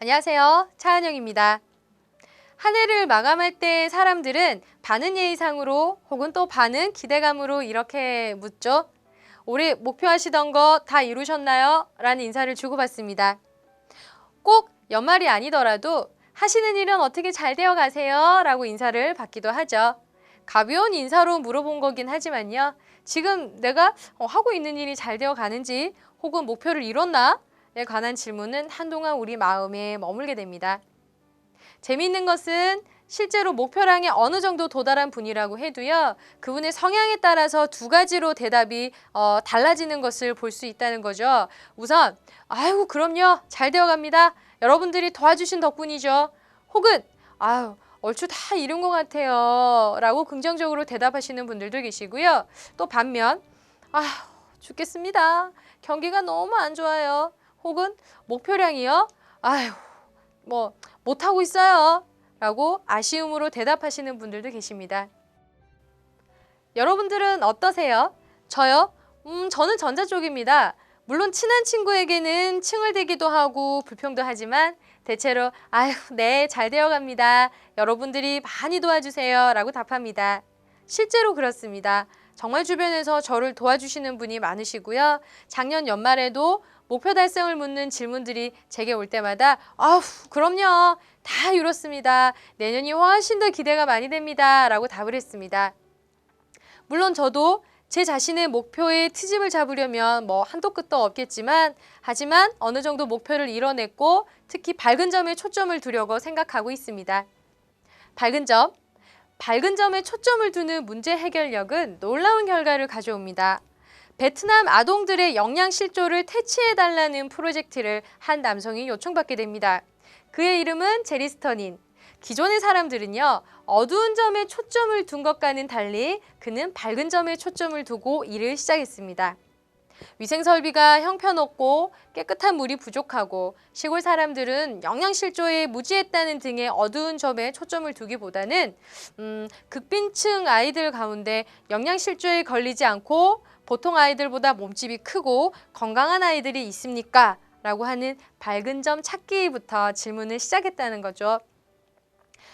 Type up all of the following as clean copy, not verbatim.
안녕하세요. 차은영입니다. 한 해를 마감할 때 사람들은 반은 예의상으로 혹은 또 반은 기대감으로 이렇게 묻죠. 올해 목표하시던 거 다 이루셨나요? 라는 인사를 주고받습니다. 꼭 연말이 아니더라도 하시는 일은 어떻게 잘 되어 가세요? 라고 인사를 받기도 하죠. 가벼운 인사로 물어본 거긴 하지만요. 지금 내가 하고 있는 일이 잘 되어 가는지 혹은 목표를 이뤘나? 에 관한 질문은 한동안 우리 마음에 머물게 됩니다. 재미있는 것은 실제로 목표량에 어느 정도 도달한 분이라고 해도요. 그분의 성향에 따라서 두 가지로 대답이 달라지는 것을 볼 수 있다는 거죠. 우선 아이고 그럼요. 잘 되어갑니다. 여러분들이 도와주신 덕분이죠. 혹은 아유 얼추 다 이룬 것 같아요. 라고 긍정적으로 대답하시는 분들도 계시고요. 또 반면 아휴 죽겠습니다. 경기가 너무 안 좋아요. 혹은 목표량이요. 아휴 뭐 못하고 있어요. 라고 아쉬움으로 대답하시는 분들도 계십니다. 여러분들은 어떠세요? 저요? 저는 전자 쪽입니다. 물론 친한 친구에게는 칭얼대기도 하고 불평도 하지만 대체로 아휴 네 잘 되어갑니다. 여러분들이 많이 도와주세요. 라고 답합니다. 실제로 그렇습니다. 정말 주변에서 저를 도와주시는 분이 많으시고요. 작년 연말에도 목표 달성을 묻는 질문들이 제게 올 때마다 아우 그럼요. 다 이뤘습니다. 내년이 훨씬 더 기대가 많이 됩니다. 라고 답을 했습니다. 물론 저도 제 자신의 목표에 트집을 잡으려면 한도 끝도 없겠지만 하지만 어느 정도 목표를 이뤄냈고 특히 밝은 점에 초점을 두려고 생각하고 있습니다. 밝은 점에 초점을 두는 문제 해결력은 놀라운 결과를 가져옵니다. 베트남 아동들의 영양실조를 퇴치해달라는 프로젝트를 한 남성이 요청받게 됩니다. 그의 이름은 제리스터닌. 기존의 사람들은요. 어두운 점에 초점을 둔 것과는 달리 그는 밝은 점에 초점을 두고 일을 시작했습니다. 위생설비가 형편없고 깨끗한 물이 부족하고 시골 사람들은 영양실조에 무지했다는 등의 어두운 점에 초점을 두기보다는 극빈층 아이들 가운데 영양실조에 걸리지 않고 보통 아이들보다 몸집이 크고 건강한 아이들이 있습니까? 라고 하는 밝은 점 찾기부터 질문을 시작했다는 거죠.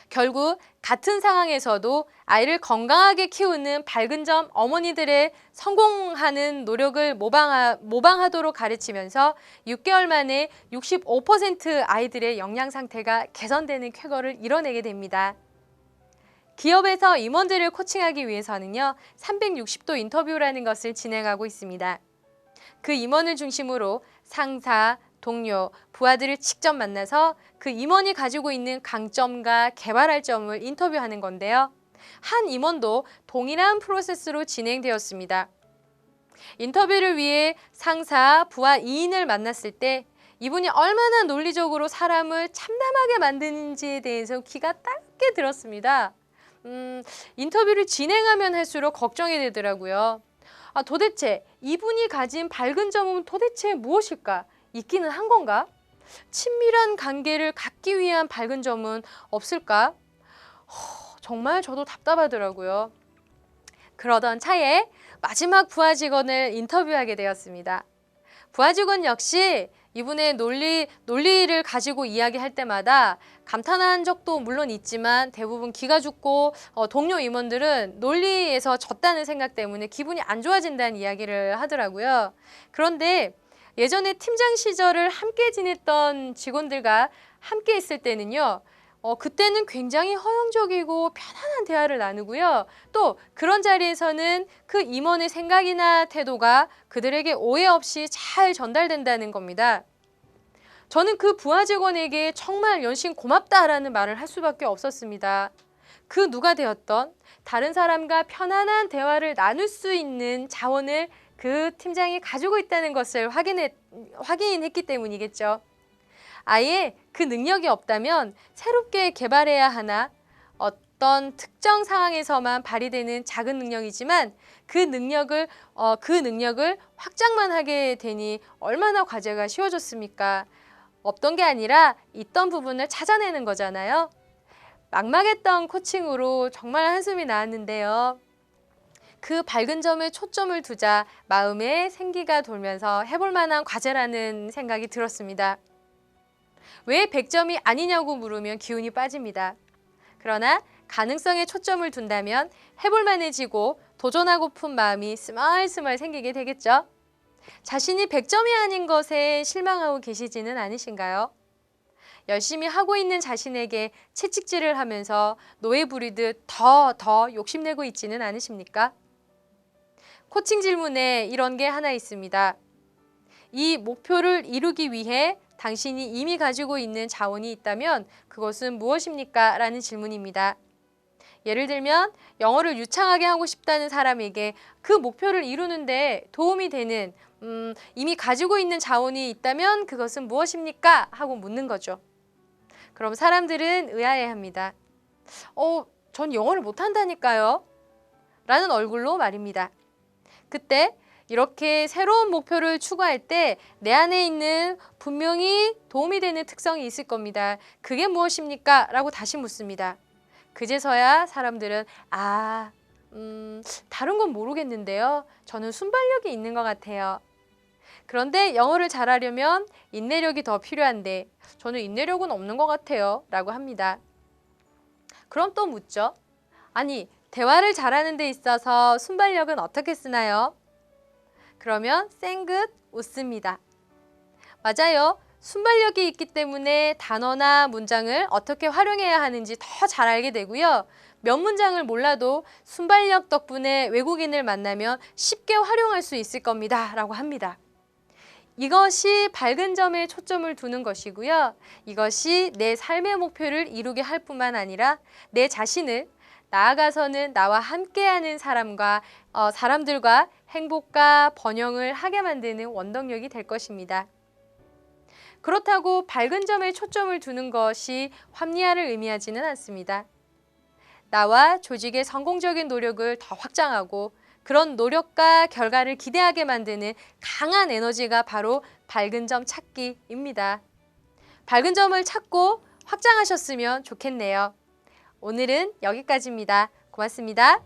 결국 같은 상황에서도 아이를 건강하게 키우는 밝은 점 어머니들의 성공하는 노력을 모방하도록 가르치면서 6개월 만에 65% 아이들의 영양 상태가 개선되는 쾌거를 이뤄내게 됩니다. 기업에서 임원들을 코칭하기 위해서는요. 360도 인터뷰라는 것을 진행하고 있습니다. 그 임원을 중심으로 상사, 동료, 부하들을 직접 만나서 그 임원이 가지고 있는 강점과 개발할 점을 인터뷰하는 건데요. 한 임원도 동일한 프로세스로 진행되었습니다. 인터뷰를 위해 상사, 부하 2인을 만났을 때 이분이 얼마나 논리적으로 사람을 참담하게 만드는지에 대해서 귀가 닦게 들었습니다. 인터뷰를 진행하면 할수록 걱정이 되더라고요. 도대체 이분이 가진 밝은 점은 도대체 무엇일까? 있기는 한 건가? 친밀한 관계를 갖기 위한 밝은 점은 없을까? 정말 저도 답답하더라고요. 그러던 차에 마지막 부하 직원을 인터뷰하게 되었습니다. 부하 직원 역시 이분의 논리를 가지고 이야기할 때마다 감탄한 적도 물론 있지만 대부분 기가 죽고 동료 임원들은 논리에서 졌다는 생각 때문에 기분이 안 좋아진다는 이야기를 하더라고요. 그런데 예전에 팀장 시절을 함께 지냈던 직원들과 함께 있을 때는요. 그때는 굉장히 허용적이고 편안한 대화를 나누고요. 또 그런 자리에서는 그 임원의 생각이나 태도가 그들에게 오해 없이 잘 전달된다는 겁니다. 저는 그 부하 직원에게 정말 연신 고맙다라는 말을 할 수밖에 없었습니다. 그 누가 되었던 다른 사람과 편안한 대화를 나눌 수 있는 자원을 그 팀장이 가지고 있다는 것을 확인했기 때문이겠죠. 아예 그 능력이 없다면 새롭게 개발해야 하나 어떤 특정 상황에서만 발휘되는 작은 능력이지만 그 능력을 확장만 하게 되니 얼마나 과제가 쉬워졌습니까? 없던 게 아니라 있던 부분을 찾아내는 거잖아요. 막막했던 코칭으로 정말 한숨이 나왔는데요. 그 밝은 점에 초점을 두자 마음에 생기가 돌면서 해볼 만한 과제라는 생각이 들었습니다. 왜 100점이 아니냐고 물으면 기운이 빠집니다. 그러나 가능성에 초점을 둔다면 해볼 만해지고 도전하고픈 마음이 스멀스멀 생기게 되겠죠. 자신이 100점이 아닌 것에 실망하고 계시지는 않으신가요? 열심히 하고 있는 자신에게 채찍질을 하면서 노예 부리듯 더 욕심내고 있지는 않으십니까? 코칭 질문에 이런 게 하나 있습니다. 이 목표를 이루기 위해 당신이 이미 가지고 있는 자원이 있다면 그것은 무엇입니까? 라는 질문입니다. 예를 들면 영어를 유창하게 하고 싶다는 사람에게 그 목표를 이루는데 도움이 되는 이미 가지고 있는 자원이 있다면 그것은 무엇입니까? 하고 묻는 거죠. 그럼 사람들은 의아해합니다. 전 영어를 못한다니까요. 라는 얼굴로 말입니다. 그때 이렇게 새로운 목표를 추구할 때 내 안에 있는 분명히 도움이 되는 특성이 있을 겁니다. 그게 무엇입니까? 라고 다시 묻습니다. 그제서야 사람들은 다른 건 모르겠는데요. 저는 순발력이 있는 것 같아요. 그런데 영어를 잘하려면 인내력이 더 필요한데 저는 인내력은 없는 것 같아요. 라고 합니다. 그럼 또 묻죠. 아니, 대화를 잘하는 데 있어서 순발력은 어떻게 쓰나요? 그러면 쌩긋 웃습니다. 맞아요. 순발력이 있기 때문에 단어나 문장을 어떻게 활용해야 하는지 더 잘 알게 되고요. 몇 문장을 몰라도 순발력 덕분에 외국인을 만나면 쉽게 활용할 수 있을 겁니다. 라고 합니다. 이것이 밝은 점에 초점을 두는 것이고요. 이것이 내 삶의 목표를 이루게 할 뿐만 아니라 내 자신을 나아가서는 나와 함께하는 사람들과 행복과 번영을 하게 만드는 원동력이 될 것입니다. 그렇다고 밝은 점에 초점을 두는 것이 합리화를 의미하지는 않습니다. 나와 조직의 성공적인 노력을 더 확장하고 그런 노력과 결과를 기대하게 만드는 강한 에너지가 바로 밝은 점 찾기입니다. 밝은 점을 찾고 확장하셨으면 좋겠네요. 오늘은 여기까지입니다. 고맙습니다.